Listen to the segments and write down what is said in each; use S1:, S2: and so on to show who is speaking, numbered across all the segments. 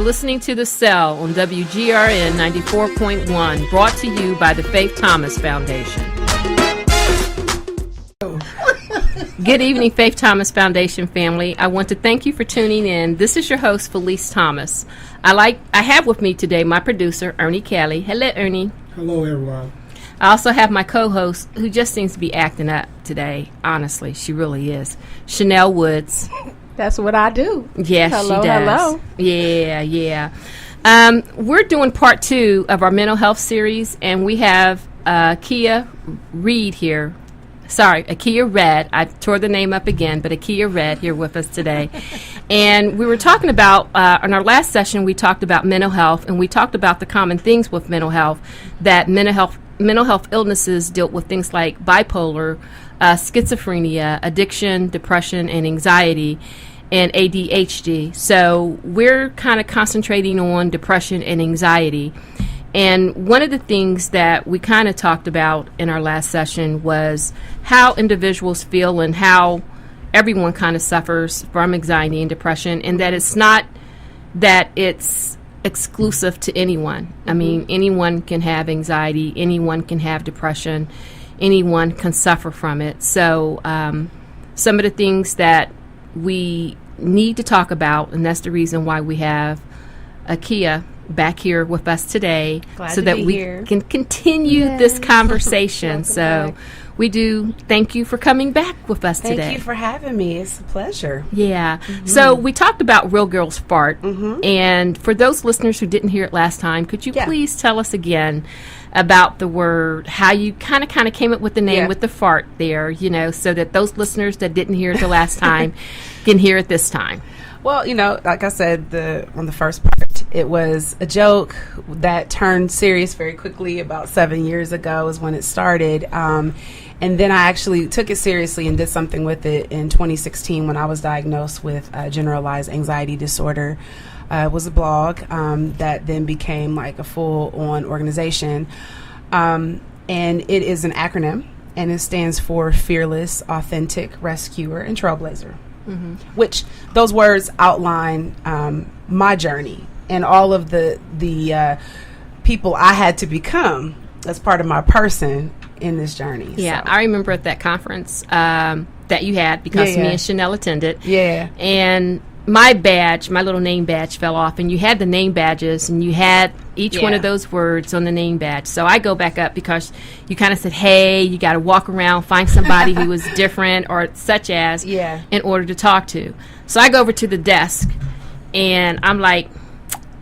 S1: listening to The Cell on WGRN 94.1, brought to you by the Faith Thomas Foundation. Good evening, Faith Thomas Foundation family. I want to thank you for tuning in. This is your host, Felice Thomas. I have with me today my producer, Ernie Kelly. Hello, Ernie.
S2: Hello, everyone.
S1: I also have my co-host, who just seems to be acting up today. Honestly, she really is. Chanel Woods.
S3: That's what I do.
S1: Yes,
S3: hello,
S1: she does.
S3: Hello.
S1: Yeah. We're doing part 2 of our mental health series, and we have Achea Red. I tore the name up again, but Achea Red here with us today. And we were talking about, in our last session, we talked about mental health, and we talked about the common things with mental health, that mental health illnesses dealt with things like bipolar, schizophrenia, addiction, depression, and anxiety, and ADHD. So we're kind of concentrating on depression and anxiety. And one of the things that we kind of talked about in our last session was how individuals feel and how everyone kind of suffers from anxiety and depression, and that it's not that it's exclusive to anyone. I mean, anyone can have anxiety, anyone can have depression, anyone can suffer from it. So some of the things that we need to talk about, and that's the reason why we have Achea back here with us today, so that we can continue this conversation. So we do thank you for coming back with us today.
S4: Thank you for having me. It's a pleasure.
S1: Yeah. So we talked about Real Girls F.A.R.T. And for those listeners who didn't hear it last time, could you please tell us again about the word, how you kind of came up with the name with the F.A.R.T. there, so that those listeners that didn't hear it the last time can hear it this time.
S4: Well, like I said, on the first part, it was a joke that turned serious very quickly. About 7 years ago is when it started. And then I actually took it seriously and did something with it in 2016 when I was diagnosed with generalized anxiety disorder. It was a blog that then became like a full-on organization. And it is an acronym, and it stands for Fearless, Authentic, Rescuer, and Trailblazer. Which those words outline my journey and all of the people I had to become as part of my person in this journey.
S1: Yeah, so I remember at that conference that you had, because me and Chanel attended. Yeah. And my little name badge fell off, and you had the name badges, and you had each one of those words on the name badge. So I go back up because you kind of said, hey, you got to walk around, find somebody who was different or such as in order to talk to. So I go over to the desk, and I'm like,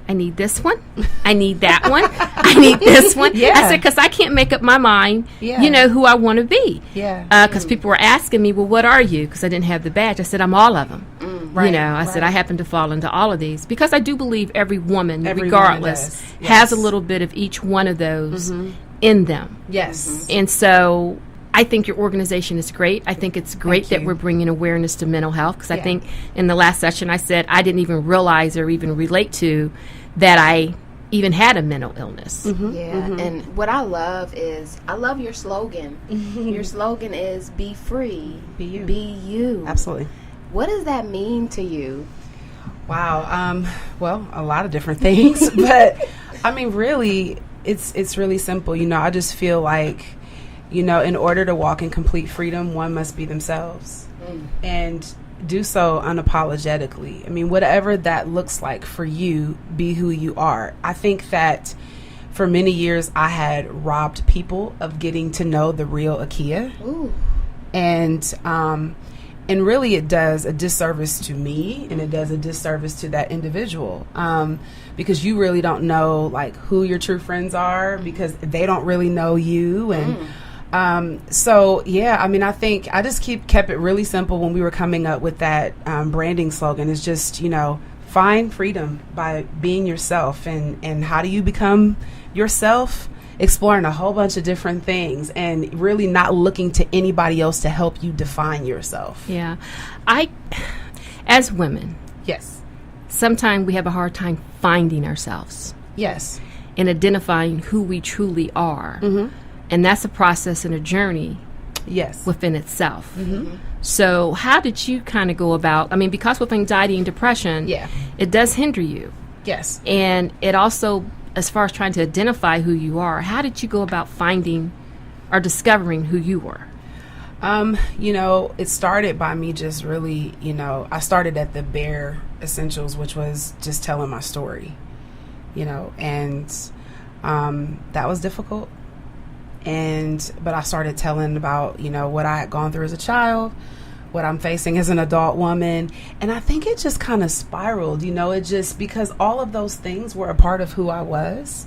S1: I need this one. I need that one. I need this one. I said, because I can't make up my mind, who I want to be. Because people were asking me, well, what are you? Because I didn't have the badge. I said, I'm all of them. I said, I happen to fall into all of these. Because I do believe every woman, regardless, has a little bit of each one of those in them. Yes. And so I think your organization is great. I think it's great that we're bringing awareness to mental health, because I think in the last session I said I didn't even realize or even relate to that I even had a mental illness.
S3: And what I love is, I love your slogan. Your slogan is, be free, be you.
S4: Absolutely.
S3: What does that mean to you?
S4: Wow. Well, a lot of different things, but I mean, really, it's really simple. I just feel like, in order to walk in complete freedom, one must be themselves and do so unapologetically. I mean, whatever that looks like for you, be who you are. I think that for many years I had robbed people of getting to know the real Achea. And really it does a disservice to me, and it does a disservice to that individual, because you really don't know like who your true friends are, because they don't really know you. And so, I mean, I think I just kept it really simple when we were coming up with that branding slogan. Is just, find freedom by being yourself. And how do you become yourself? Exploring a whole bunch of different things and really not looking to anybody else to help you define yourself.
S1: Yeah. As women, sometimes we have a hard time finding ourselves.
S4: Yes.
S1: And identifying who we truly are. And that's a process and a journey within itself. So how did you kind of go about, I mean, because with anxiety and depression, it does hinder you.
S4: Yes.
S1: And it also, as far as trying to identify who you are, how did you go about finding or discovering who you were?
S4: It started by me just really, I started at the bare essentials, which was just telling my story, and that was difficult. But I started telling about, what I had gone through as a child, what I'm facing as an adult woman. And I think it just kind of spiraled, it just because all of those things were a part of who I was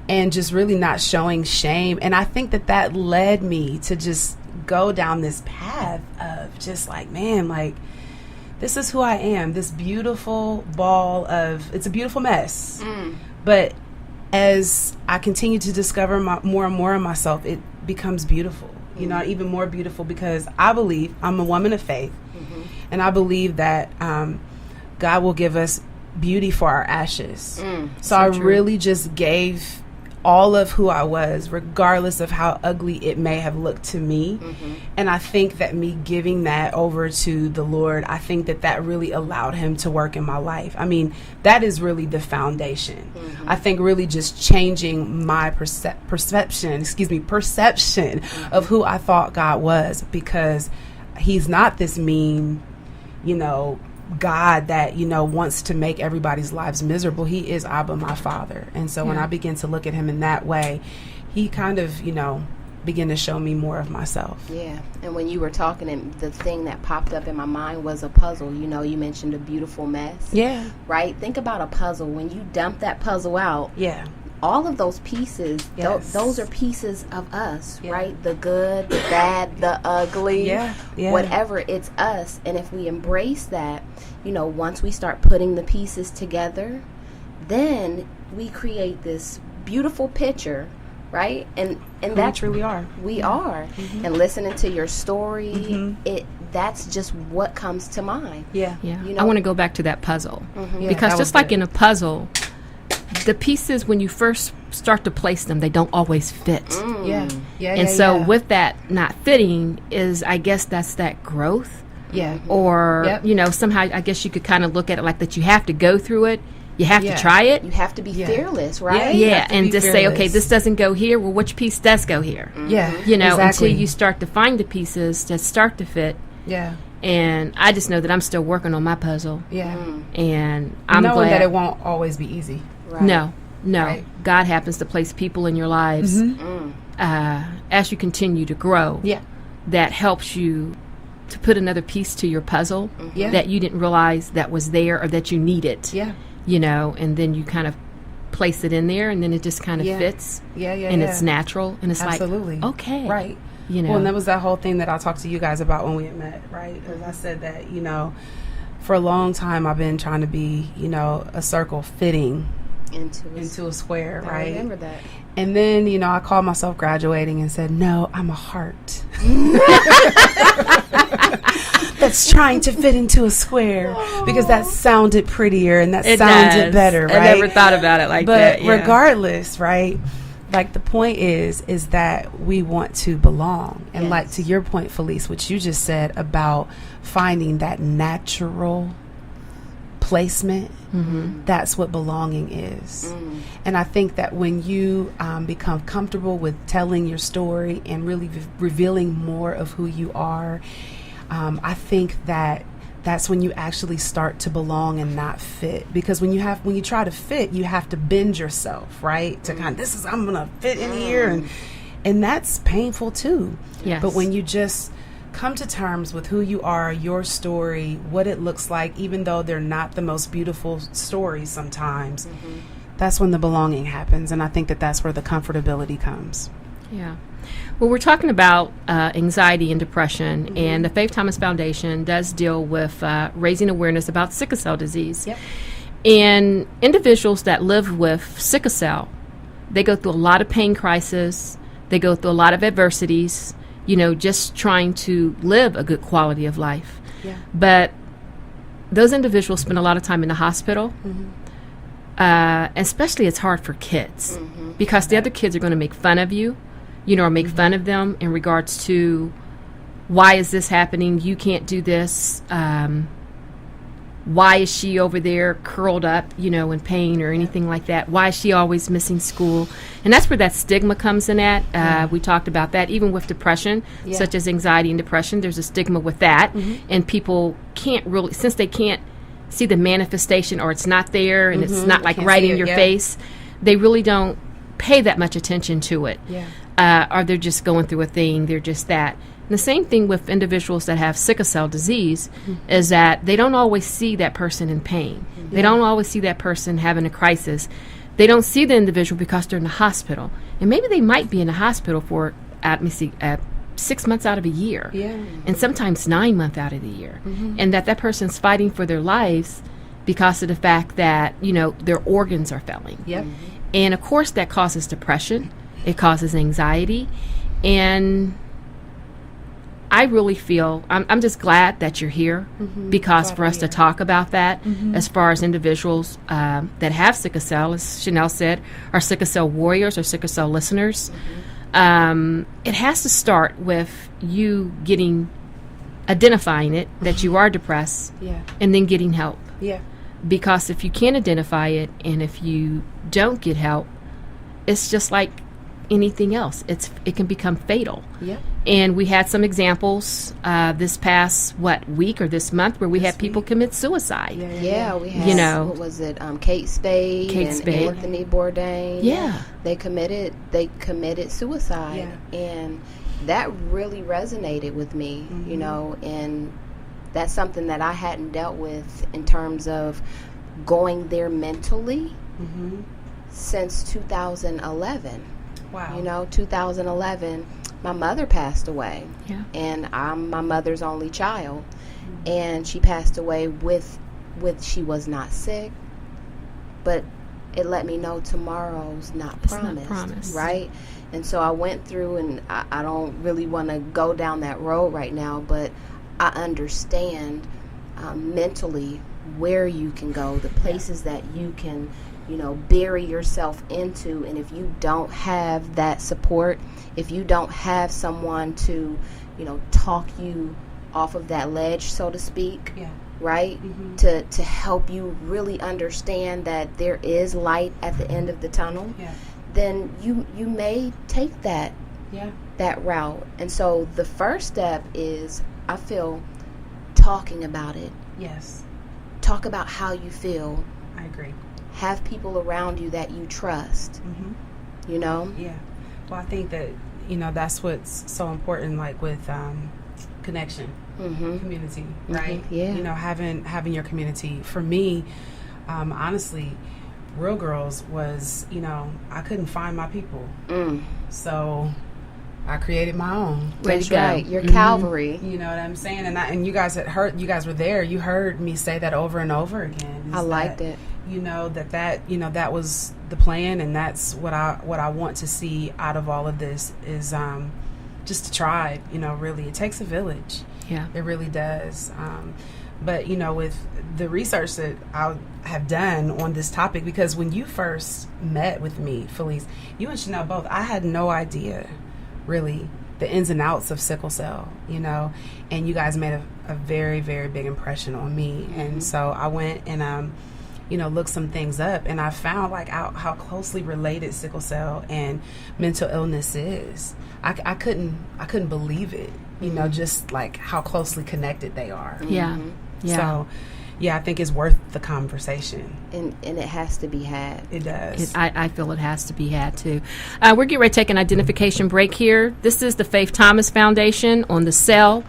S4: and just really not showing shame. And I think that led me to just go down this path of just like, man, like, this is who I am, this beautiful ball of, it's a beautiful mess. But as I continue to discover more and more of myself, it becomes beautiful, even more beautiful, because I believe I'm a woman of faith. And I believe that God will give us beauty for our ashes. So I really just gave all of who I was, regardless of how ugly it may have looked to me. And I think that me giving that over to the Lord, I think that really allowed him to work in my life. I mean, that is really the foundation. I think really just changing my perception of who I thought God was, because he's not this mean, God that, wants to make everybody's lives miserable. He is Abba, my Father. And so when I begin to look at him in that way, he kind of, began to show me more of myself.
S3: Yeah. And when you were talking, and the thing that popped up in my mind was a puzzle. You mentioned a beautiful mess.
S1: Yeah.
S3: Right? Think about a puzzle. When you dump that puzzle out.
S4: Yeah.
S3: All of those pieces, those are pieces of us, right? The good, the bad, the ugly, whatever, it's us. And if we embrace that, once we start putting the pieces together, then we create this beautiful picture, right? And that's
S4: truly are.
S3: We are. And listening to your story, that's just what comes to mind.
S1: Yeah. I want to go back to that puzzle, because just like in a puzzle, the pieces, when you first start to place them, they don't always fit. And so with that not fitting is, I guess that's that growth. Or, somehow I guess you could kind of look at it like that you have to go through it. You have to try it.
S3: You have to be fearless, right?
S1: And just say, okay, this doesn't go here. Well, which piece does go here? Until you start to find the pieces that start to fit. And I just know that I'm still working on my puzzle. And I'm
S4: knowing
S1: glad
S4: that it won't always be easy.
S3: Right.
S1: No. Right. God happens to place people in your lives as you continue to grow. That helps you to put another piece to your puzzle that you didn't realize that was there or that you needed. And then you kind of place it in there, and then it just kind of fits. And it's natural, and it's
S4: absolutely
S1: like, okay.
S4: Right. Well, and that was that whole thing that I talked to you guys about when we had met, right? As I said that, for a long time I've been trying to be, a circle fitting into a square, right?
S3: I remember that.
S4: And then, I called myself graduating and said, no, I'm a heart that's trying to fit into a square, because that sounded prettier and that sounded better, right?
S1: I never thought about it like that.
S4: But regardless, right? Like, the point is that we want to belong. And like, to your point, Felice, what you just said about finding that natural placement, that's what belonging is. And I think that when you become comfortable with telling your story and really revealing more of who you are, I think that that's when you actually start to belong and not fit. Because when you try to fit, you have to bend yourself, right? To kind of, I'm gonna fit in here, and that's painful too. But when you just come to terms with who you are, your story, what it looks like, even though they're not the most beautiful stories sometimes, that's when the belonging happens. And I think that that's where the comfortability comes.
S1: Well, we're talking about anxiety and depression, and the Faith Thomas Foundation does deal with raising awareness about sickle cell disease. And individuals that live with sickle cell, they go through a lot of pain crisis, they go through a lot of adversities, just trying to live a good quality of life. But those individuals spend a lot of time in the hospital. Especially it's hard for kids, because the other kids are going to make fun of you, or make fun of them in regards to, why is this happening? You can't do this. why is she over there curled up, in pain or anything like that? Why is she always missing school? And that's where that stigma comes in at. We talked about that. Even with depression, such as anxiety and depression, there's a stigma with that. And people can't really, since they can't see the manifestation, or it's not there and it's not like right in your face, they really don't pay that much attention to it. Or they're just going through a thing. They're just that. And the same thing with individuals that have sickle cell disease is that they don't always see that person in pain. They don't always see that person having a crisis. They don't see the individual because they're in the hospital. And maybe they might be in the hospital for, 6 months out of a year. And sometimes 9 months out of the year. And that person's fighting for their lives because of the fact that, their organs are failing. And of course that causes depression. It causes anxiety. And I really feel, I'm just glad that you're here because for us to talk about that as far as individuals that have sickle cell, as Chanel said, are sickle cell warriors or sickle cell listeners. It has to start with you identifying it, that you are depressed, and then getting help. Because if you can't identify it and if you don't get help, it's just like anything else. It can become fatal. And we had some examples this past week or this month where we had people commit suicide.
S3: We had what was it? Kate Spade and Anthony Bourdain. They committed suicide, and that really resonated with me. And that's something that I hadn't dealt with in terms of going there mentally since 2011. Wow. 2011, my mother passed away. And I'm my mother's only child. And she passed away with she was not sick, but it let me know tomorrow's not promised. Right? And so I went through, and I don't really want to go down that road right now, but I understand mentally where you can go, the places that you can bury yourself into. And if you don't have that support, if you don't have someone to, talk you off of that ledge, so to speak, right? To help you really understand that there is light at the end of the tunnel, then you may take that route. And so the first step is, I feel, talking about it. Talk about how you feel.
S4: I agree.
S3: Have people around you that you trust. Well,
S4: I think that that's what's so important, like with connection, community, right? Having your community. For me, honestly, Real Girls was, I couldn't find my people, so I created my own.
S3: That's right. Your Calvary.
S4: You know what I'm saying? And you guys you guys were there. You heard me say that over and over again.
S3: I liked it.
S4: That was the plan, and that's what I want to see out of all of this is just a tribe. Really, it takes a village. It really does. But with the research that I have done on this topic, because when you first met with me, Felice, you and Chanel both, I had no idea really the ins and outs of sickle cell, and you guys made a very, very big impression on me. And so I went and looked some things up, and I found like how closely related sickle cell and mental illness is. I couldn't believe it, just like how closely connected they are. So I think it's worth the conversation.
S3: And it has to be had.
S4: It does.
S1: I feel it has to be had, too. We're getting ready to take an identification break here. This is the Faith Thomas Foundation on the Cell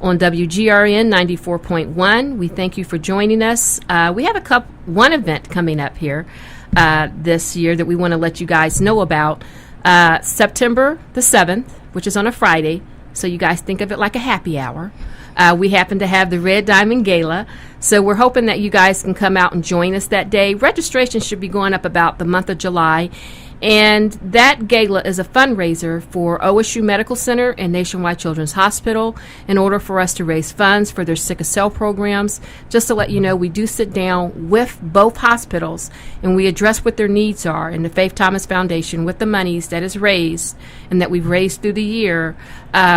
S1: on WGRN 94.1. We thank you for joining us. We have one event coming up here this year that we want to let you guys know about. September the 7th, which is on a Friday, so you guys think of it like a happy hour. We happen to have the Red Diamond Gala, so we're hoping that you guys can come out and join us that day. Registration should be going up about the month of July, And that gala is a fundraiser for OSU Medical Center and Nationwide Children's Hospital in order for us to raise funds for their sickle cell programs. Just to let you know, we do sit down with both hospitals and we address what their needs are. And the Faith Thomas Foundation, with the monies that is raised and that we've raised through the year,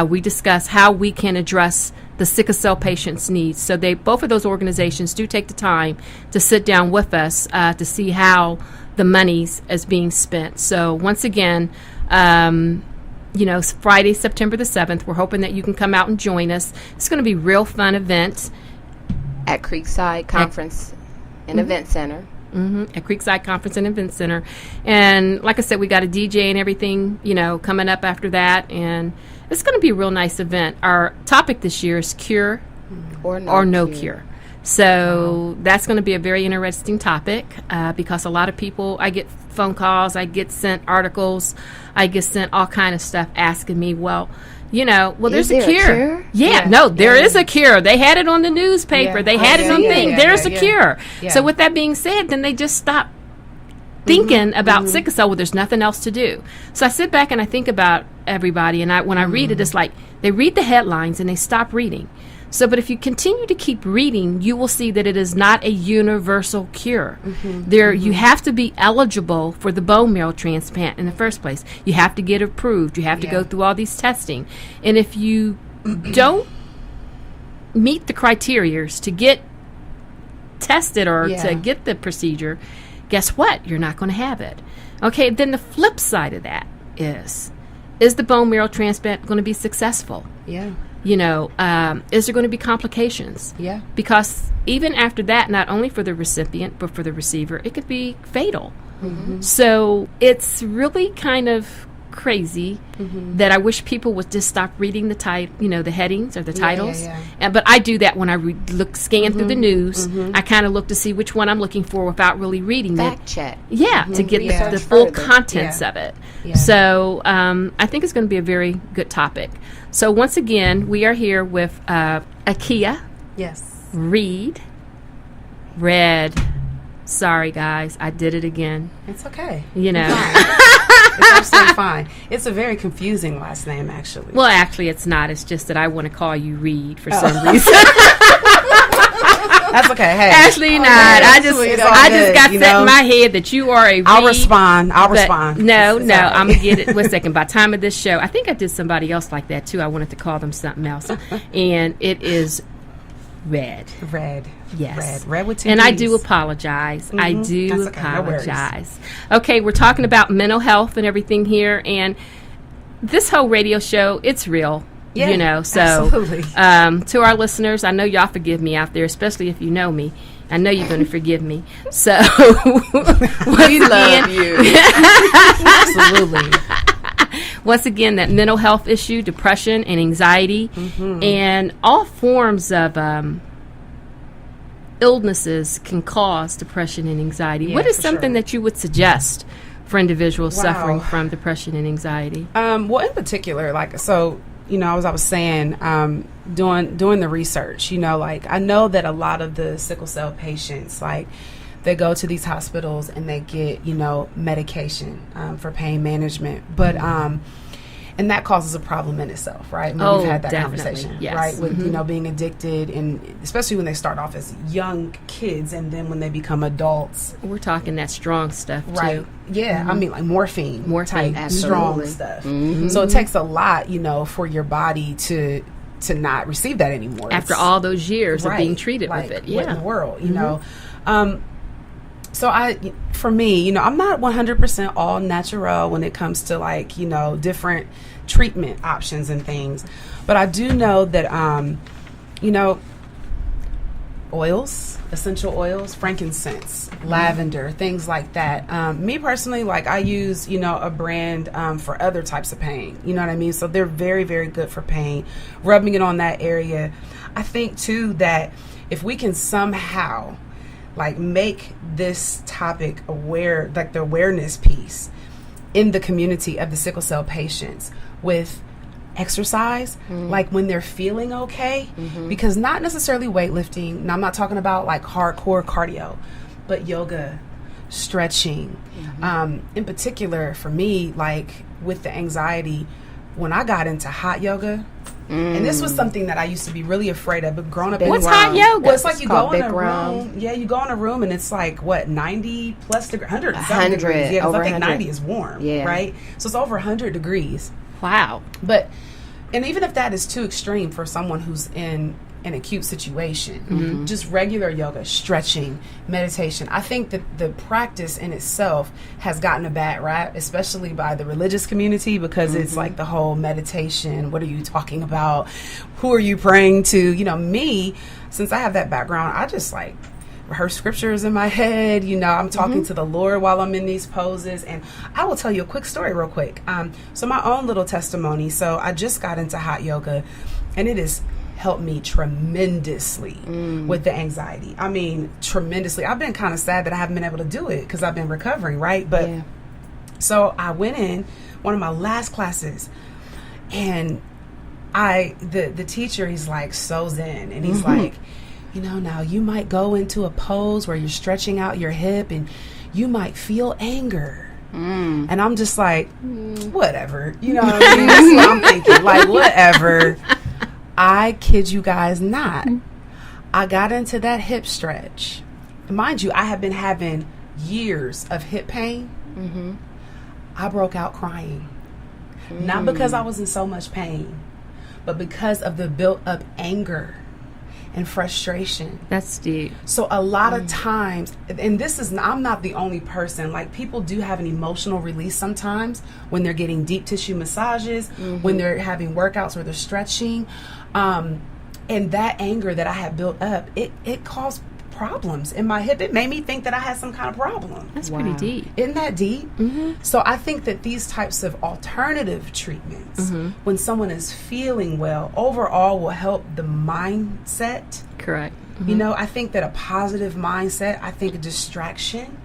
S1: we discuss how we can address the sickle cell patients' needs. So both of those organizations do take the time to sit down with us to see how the monies is being spent. So once again, Friday, September the 7th, we're hoping that you can come out and join us. It's going to be a real fun event.
S3: At Creekside Conference and Event Center.
S1: At Creekside Conference and Event Center. And like I said, we got a DJ and everything, coming up after that. And it's going to be a real nice event. Our topic this year is cure or no cure. So that's going to be a very interesting topic because a lot of people, I get phone calls, I get sent articles, I get sent all kind of stuff asking me, there's a cure. There is a cure. They had it on the newspaper. They had it on things. There's a cure. Yeah. So with that being said, then they just stop thinking about sickle cell. Well, there's nothing else to do. So I sit back and I think about everybody, and when I read it, it's like they read the headlines and they stop reading. So, but if you continue to keep reading, you will see that it is not a universal cure. You have to be eligible for the bone marrow transplant in the first place. You have to get approved. You have to go through all these testing. And if you don't meet the criteria to get tested or to get the procedure, guess what? You're not going to have it. Okay, then the flip side of that is the bone marrow transplant going to be successful? Yeah. Is there going to be complications? Yeah. Because even after that, not only for the recipient, but for the receiver, it could be fatal. So it's really kind of crazy that I wish people would just stop reading the the headings or the titles. But I do that when I scan through the news. I kind of look to see which one I'm looking for without really reading
S3: Fact check.
S1: Yeah, to get the full contents of it. Yeah. So I think it's going to be a very good topic. So once again, we are here with Achea.
S4: Yes.
S1: Red. Sorry, guys, I did it again.
S4: It's okay.
S1: It's
S4: absolutely fine. It's a very confusing last name, actually.
S1: Well, actually, it's not. It's just that I want to call you Reed for some reason.
S4: That's okay. Hey,
S1: actually, not. I just got set in my head that you are a Reed.
S4: I'll respond.
S1: No, I'm gonna get it. 1 second. By the time of this show, I think I did somebody else like that too. I wanted to call them something else, and it is Red. Yes. Red with two
S4: And
S1: D's. I do apologize. I do apologize. Okay, we're talking about mental health and everything here, and this whole radio show, it's real.
S4: Yeah,
S1: so
S4: absolutely.
S1: To our listeners, I know y'all forgive me out there, especially if you know me. I know you're going to forgive me. So we love you. Absolutely. Once again, that mental health issue, depression and anxiety, and all forms of illnesses can cause depression and anxiety. What is something that you would suggest for individuals suffering from depression and anxiety?
S4: Well, in particular, as I was saying, doing the research, I know that a lot of the sickle cell patients, they go to these hospitals and they get, medication for pain management. But, and that causes a problem in itself, right? We've had that conversation, right? With, being addicted, and especially when they start off as young kids and then when they become adults.
S1: We're talking that strong stuff,
S4: right?
S1: Too.
S4: Yeah, I mean, morphine type strong stuff. So it takes a lot, for your body to not receive that anymore.
S1: After all those years of being treated with it.
S4: What in the world, So for me, I'm not 100% all natural when it comes to different treatment options and things, but I do know that, oils, essential oils, frankincense, lavender, things like that. Me personally, I use, a brand for other types of pain. You know what I mean? So they're very, very good for pain. Rubbing it on that area. I think too that if we can somehow make this topic aware, the awareness piece in the community of the sickle cell patients with exercise, when they're feeling okay, because not necessarily weightlifting. Now, I'm not talking about hardcore cardio, but yoga, stretching. In particular, for me, like with the anxiety, when I got into hot yoga, and this was something that I used to be really afraid of, but growing up in
S1: what's hot yoga?
S4: Well, it's like you go in a room. Yeah, you go in a room and it's like, what, 90 plus degrees? 100 degrees. Yeah, because I think 90 is warm, right? So it's over 100 degrees.
S1: Wow.
S4: But, and even if that is too extreme for someone who's in an acute situation, just regular yoga, stretching, meditation, I think that the practice in itself has gotten a bad rap, especially by the religious community, because it's like the whole meditation, what are you talking about, who are you praying to? You know, me, since I have that background, I just like rehearse scriptures in my head. You know, I'm talking to the Lord while I'm in these poses. And I will tell you a quick story real quick. So my own little testimony. So I just got into hot yoga, and it is helped me tremendously with the anxiety. I mean, tremendously. I've been kind of sad that I haven't been able to do it because I've been recovering, right? But so I went in one of my last classes, and the teacher, he's like so zen, and he's like, you know, now you might go into a pose where you're stretching out your hip and you might feel anger. And I'm just like, whatever. You know what I mean? That's what I'm thinking. Like, whatever. I kid you guys not. I got into that hip stretch. Mind you, I have been having years of hip pain. I broke out crying. Not because I was in so much pain, but because of the built up anger and frustration.
S1: That's deep.
S4: So a lot of times, and this is, I'm not the only person, like people do have an emotional release sometimes when they're getting deep tissue massages, when they're having workouts or they're stretching. And that anger that I had built up, it caused problems in my hip. It made me think that I had some kind of problem.
S1: That's pretty deep.
S4: Isn't that deep? So I think that these types of alternative treatments, when someone is feeling well, overall will help the mindset.
S1: Correct.
S4: You know, I think that a positive mindset, I think a distraction,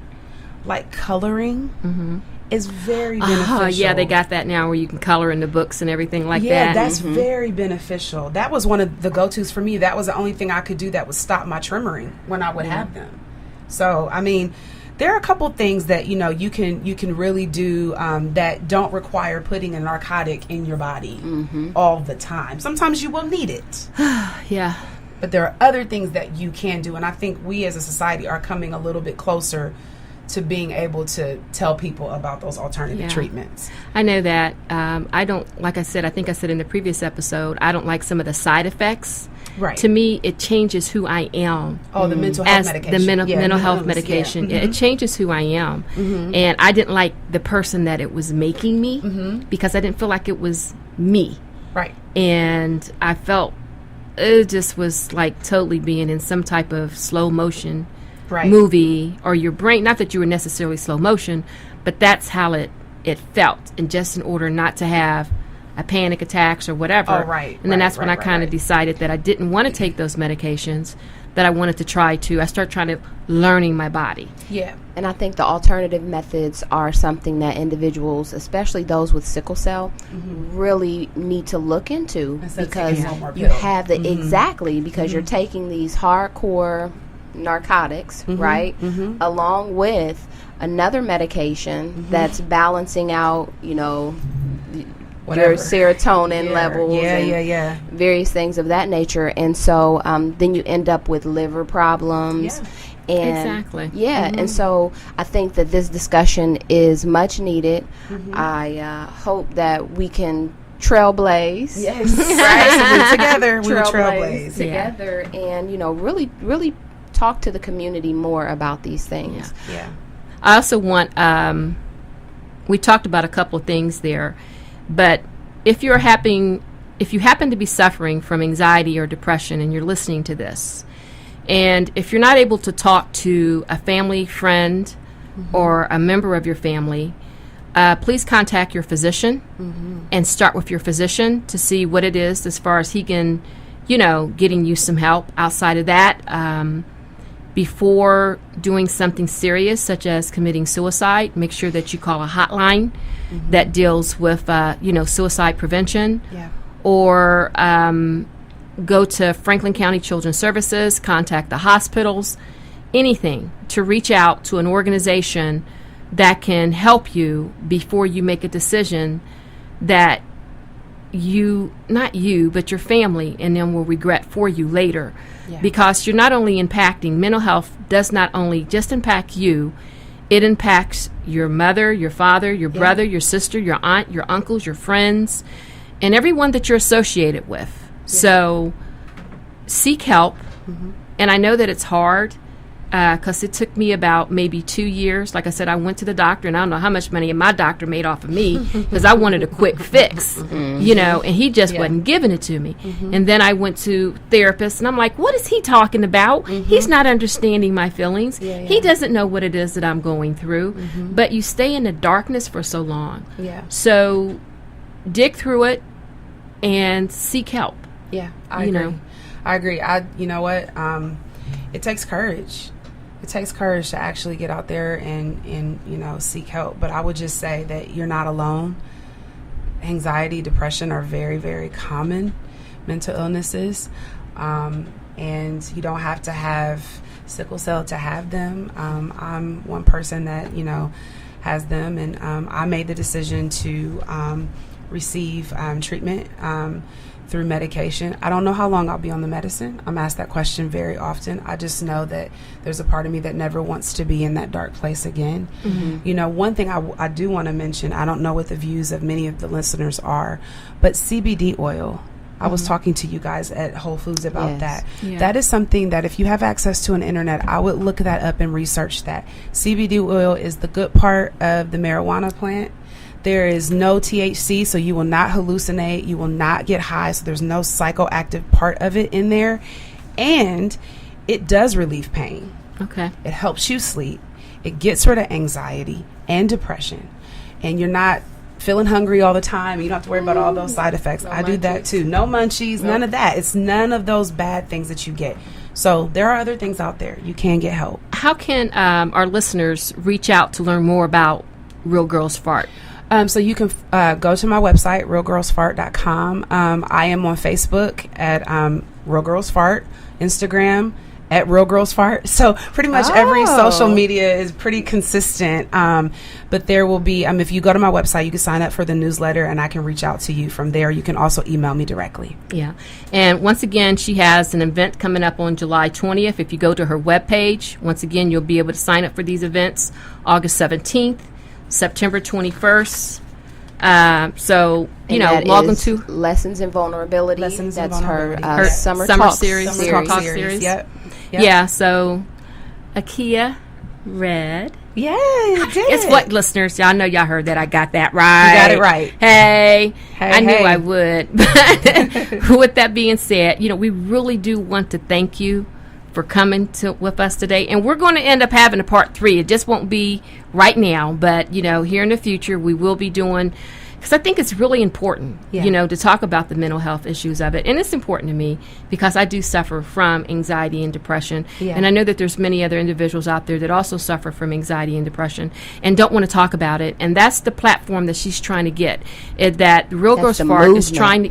S4: like coloring, is very beneficial.
S1: Yeah, they got that now where you can color in the books and everything like that.
S4: Yeah, that's very beneficial. That was one of the go-tos for me. That was the only thing I could do that would stop my tremoring when I would have them. So, I mean, there are a couple things that, you know, you can really do that don't require putting a narcotic in your body all the time. Sometimes you will need it.
S1: Yeah.
S4: But there are other things that you can do, and I think we as a society are coming a little bit closer to being able to tell people about those alternative treatments.
S1: I know that. I don't, like I said, I think I said in the previous episode, I don't like some of the side effects.
S4: Right.
S1: To me, it changes who I am.
S4: Oh, the mental health medication.
S1: The mental health medication. It changes who I am. And I didn't like the person that it was making me because I didn't feel like it was me.
S4: Right.
S1: And I felt it just was like totally being in some type of slow motion movie, or your brain, not that you were necessarily slow motion, but that's how it felt, and just in order not to have a panic attacks or whatever. And then that's when I kind of decided that I didn't want to take those medications, that I wanted to I started trying to learning my body.
S3: Yeah. And I think the alternative methods are something that individuals, especially those with sickle cell, really need to look into, because you have the because you're taking these hardcore narcotics, right, along with another medication that's balancing out, you know, your serotonin levels and various things of that nature. And so then you end up with liver problems. And and so I think that this discussion is much needed. I hope that we can trailblaze.
S4: Together we will trailblaze
S3: together, and, you know, really talk to the community more about these things.
S1: I also want, we talked about a couple of things there, but if you happen to be suffering from anxiety or depression and you're listening to this, and if you're not able to talk to a family friend or a member of your family, please contact your physician and start with your physician to see what it is as far as he can, you know, getting you some help outside of that. Before doing something serious, such as committing suicide, make sure that you call a hotline that deals with, suicide prevention. Or go to Franklin County Children's Services, contact the hospitals, anything, to reach out to an organization that can help you before you make a decision that not you, but your family and them will regret for you later. Yeah. Because you're not only impacting, mental health does not only just impact you, it impacts your mother, your father, your brother, your sister, your aunt, your uncles, your friends, and everyone that you're associated with. Yeah. So seek help. Mm-hmm. And I know that it's hard because it took me about maybe 2 years. Like I said, I went to the doctor, and I don't know how much money my doctor made off of me because I wanted a quick fix, you know, and he just wasn't giving it to me. Mm-hmm. And then I went to therapists, and I'm like, what is he talking about? Mm-hmm. He's not understanding my feelings. Yeah, yeah. He doesn't know what it is that I'm going through. Mm-hmm. But you stay in the darkness for so long. Yeah. So dig through it and seek help.
S4: Yeah, I agree. You know what? It takes courage. It takes courage to actually get out there and you know, seek help. But I would just say that you're not alone. Anxiety, depression are very, very common mental illnesses. And you don't have to have sickle cell to have them. I'm one person that, you know, has them. And I made the decision to receive treatment through medication. I don't know how long I'll be on the medicine. I'm asked that question very often. I just know that there's a part of me that never wants to be in that dark place again. Mm-hmm. You know, one thing I do want to mention, I don't know what the views of many of the listeners are, but CBD oil. I was talking to you guys at Whole Foods about that. Yeah. That is something that if you have access to an internet, I would look that up and research that. CBD oil is the good part of the marijuana plant. There is no THC, so you will not hallucinate. You will not get high, so there's no psychoactive part of it in there. And it does relieve pain. Okay. It helps you sleep. It gets rid of anxiety and depression. And you're not feeling hungry all the time. You don't have to worry about all those side effects. I do that too. No munchies, none of that. It's none of those bad things that you get. So there are other things out there. You can get help.
S1: How can our listeners reach out to learn more about Real Girls F.A.R.T?
S4: So you can go to my website, realgirlsfart.com. I am on Facebook at Real Girls F.A.R.T, Instagram at Real Girls F.A.R.T. So pretty much every social media is pretty consistent. But there will be, if you go to my website, you can sign up for the newsletter and I can reach out to you from there. You can also email me directly.
S1: Yeah. And once again, she has an event coming up on July 20th. If you go to her webpage, once again, you'll be able to sign up for these events August 17th. September 21st. So, you know, log into
S3: Lessons in Vulnerability. That's her summer
S1: series.
S4: Summer talk series. Yep.
S1: Yeah, so Achea Red.
S4: Yeah, you did.
S1: Guess what, listeners? Y'all know y'all heard that. I got that right.
S4: You got it right.
S1: Hey, I knew I would. But with that being said, you know, we really do want to thank you for coming with us today. And we're going to end up having a part 3. It just won't be right now, but, you know, here in the future, we will be doing, because I think it's really important, you know, to talk about the mental health issues of it. And it's important to me because I do suffer from anxiety and depression. Yeah. And I know that there's many other individuals out there that also suffer from anxiety and depression and don't want to talk about it. And that's the platform that she's trying to get. That Real Girls F.A.R.T is trying to,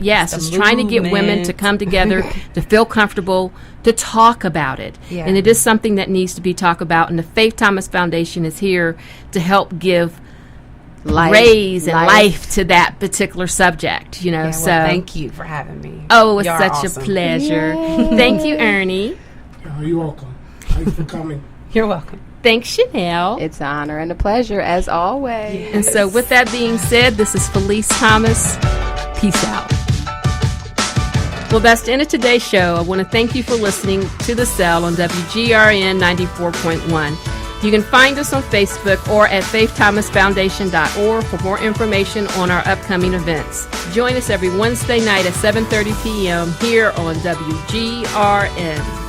S1: trying to get women to come together, to feel comfortable, to talk about it. Yeah. And it is something that needs to be talked about. And the Faith Thomas Foundation is here to help give life to that particular subject, you know.
S4: So thank you for having me.
S1: Oh, it's such awesome. A pleasure. Thank you, Ernie.
S2: You're welcome. Thanks for coming.
S4: You're welcome.
S1: Thanks, Chanel.
S3: It's an honor and a pleasure, as always.
S1: Yes. And so with that being said, this is Felice Thomas. Peace out. Well, that's the end of today's show. I want to thank you for listening to The Cell on WGRN 94.1. You can find us on Facebook or at faiththomasfoundation.org for more information on our upcoming events. Join us every Wednesday night at 7:30 p.m. here on WGRN.